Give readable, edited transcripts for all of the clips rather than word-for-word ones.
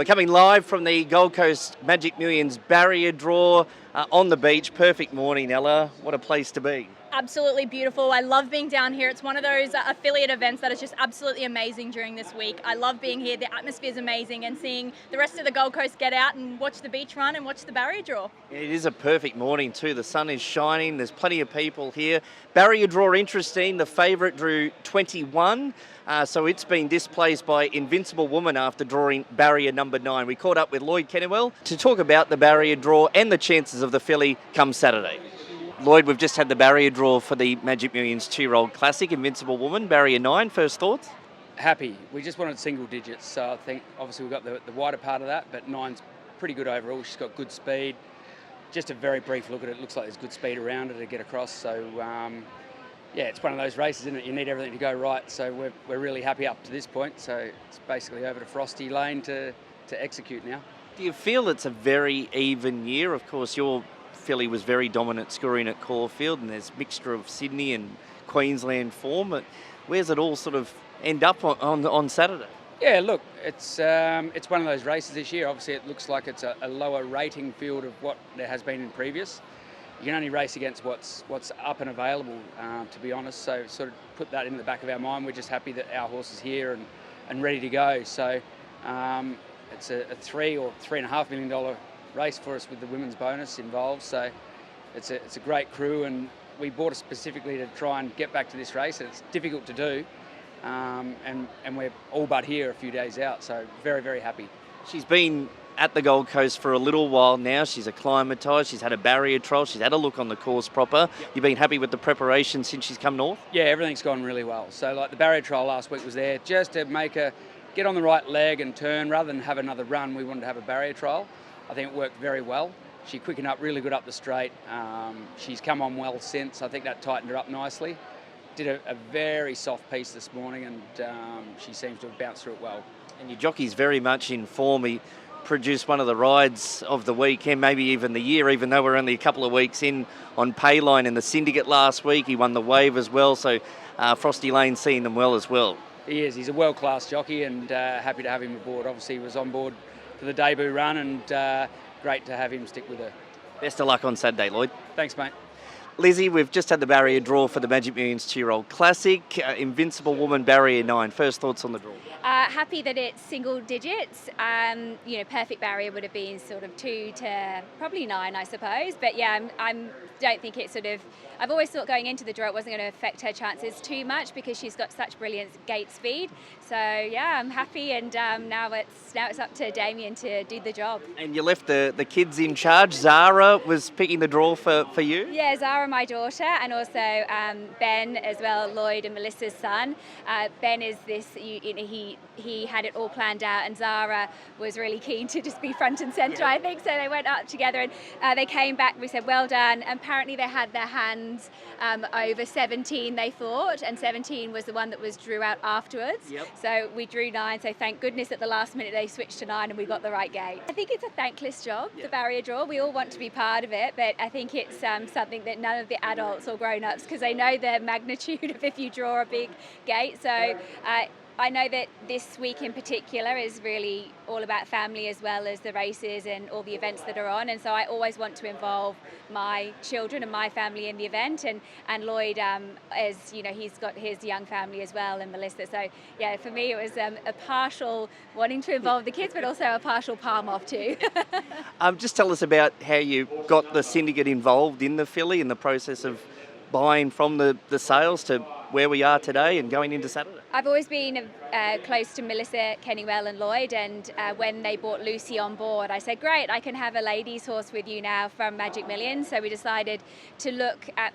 We're coming live from the Gold Coast Magic Millions barrier draw on the beach. Perfect morning, Ella. What a place to be. Absolutely beautiful. I love being down here. It's one of those affiliate events that is just absolutely amazing during this week. I love being here. The atmosphere is amazing, and seeing the rest of the Gold Coast get out and watch the beach run and watch the barrier draw. It is a perfect morning too. The sun is shining. There's plenty of people here. Barrier draw interesting. The favourite drew 21. So it's been displaced by Invincible Woman after drawing barrier number 9. We caught up with Lloyd Kennewell to talk about the barrier draw and the chances of the filly come Saturday. Lloyd, we've just had the barrier draw for the Magic Millions 2-year-old classic, Invincible Woman, barrier 9. First thoughts? Happy. We just wanted single digits, so I think obviously we've got the wider part of that, but 9's pretty good overall. She's got good speed. Just a very brief look at it, looks like there's good speed around her to get across, so yeah, it's one of those races, isn't it? You need everything to go right, so we're really happy up to this point, so it's basically over to Frosty Lane to execute now. Do you feel it's a very even year? Of course, your filly was very dominant scoring at Caulfield, and there's a mixture of Sydney and Queensland form. But where's it all sort of end up on Saturday? Yeah, look, it's one of those races this year. Obviously, it looks like it's a lower rating field of what there has been in previous. You can only race against what's up and available, to be honest. So sort of put that in the back of our mind. We're just happy that our horse is here and ready to go. So it's a $3 or $3.5 million race for us with the women's bonus involved. So it's a great crew, and we bought it specifically to try and get back to this race. It's difficult to do, and we're all but here a few days out. So very, very happy. She's been at the Gold Coast for a little while now. She's acclimatised. She's had a barrier trial. She's had a look on the course proper. Yep. You've been happy with the preparation since she's come north? Yeah, everything's gone really well. So like the barrier trial last week was there just to make her get on the right leg and turn. Rather than have another run, we wanted to have a barrier trial. I think it worked very well. She quickened up really good up the straight. She's come on well since. I think that tightened her up nicely. Did a very soft piece this morning, and she seems to have bounced through it well. And your jockey's very much in form. He produced one of the rides of the weekend, maybe even the year, even though we're only a couple of weeks in on Payline in the Syndicate last week. He won the Wave as well, so Frosty Lane seeing them well as well. He is. He's a world-class jockey, and happy to have him aboard. Obviously, he was on board for the debut run, and great to have him stick with her. Best of luck on Saturday, Lloyd. Thanks, mate. Lizzie, we've just had the barrier draw for the Magic Millions 2-year-old classic, Invincible Woman, barrier 9. First thoughts on the draw? Happy that it's single digits. Perfect barrier would have been sort of 2 to probably 9, I suppose. But yeah, don't think it's sort of. I've always thought going into the draw it wasn't going to affect her chances too much because she's got such brilliant gate speed. So yeah, I'm happy, and now it's up to Damien to do the job. And you left the kids in charge. Zara was picking the draw for you? Yeah, Zara, my daughter, and also Ben as well, Lloyd and Melissa's son. Ben is this, he had it all planned out, and Zara was really keen to just be front and centre, I think. So they went up together, and they came back. We said, well done. Apparently they had their hands over 17, they thought, and 17 was the one that was drew out afterwards. Yep. So we drew 9, so thank goodness at the last minute they switched to 9 and we got the right gate. I think it's a thankless job, the barrier draw. We all want to be part of it, but I think it's something that none of the adults or grown-ups, because they know the magnitude of if you draw a big gate. So I know that this week in particular is really all about family as well as the races and all the events that are on, and so I always want to involve my children and my family in the event, and Lloyd, as you know, he's got his young family as well, and Melissa. So yeah, for me it was a partial wanting to involve the kids, but also a partial palm off too. Just tell us about how you got the syndicate involved in the filly, in the process of buying from the sales to where we are today and going into Saturday. I've always been close to Melissa, Kennewell and Lloyd, and when they brought Lucy on board, I said, great, I can have a ladies horse with you now from Magic Millions. So we decided to look at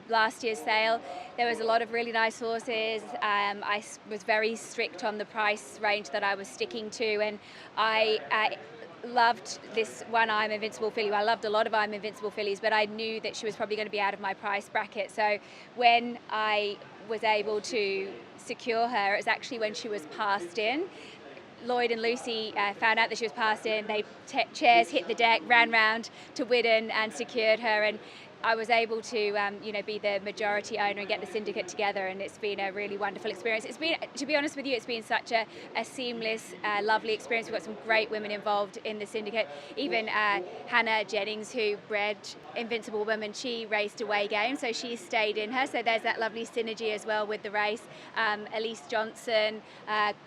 last year's sale. There was a lot of really nice horses. I was very strict on the price range that I was sticking to, and I loved this one I'm Invincible filly. I loved a lot of I'm Invincible fillies, but I knew that she was probably going to be out of my price bracket. So when I was able to secure her, it was actually when she was passed in. Lloyd and Lucy found out that she was passed in. They chairs hit the deck, ran round to Widden and secured her, and I was able to, be the majority owner and get the syndicate together, and it's been a really wonderful experience. It's been, to be honest with you, it's been such a seamless, lovely experience. We've got some great women involved in the syndicate. Even Hannah Jennings, who bred Invincible Woman, she raced away game, so she stayed in her. So there's that lovely synergy as well with the race. Elise Johnson,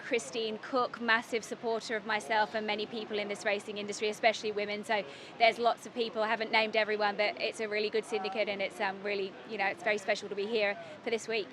Christine Cook, massive supporter of myself and many people in this racing industry, especially women. So there's lots of people. I haven't named everyone, but it's a really good syndicate, and it's really, it's very special to be here for this week.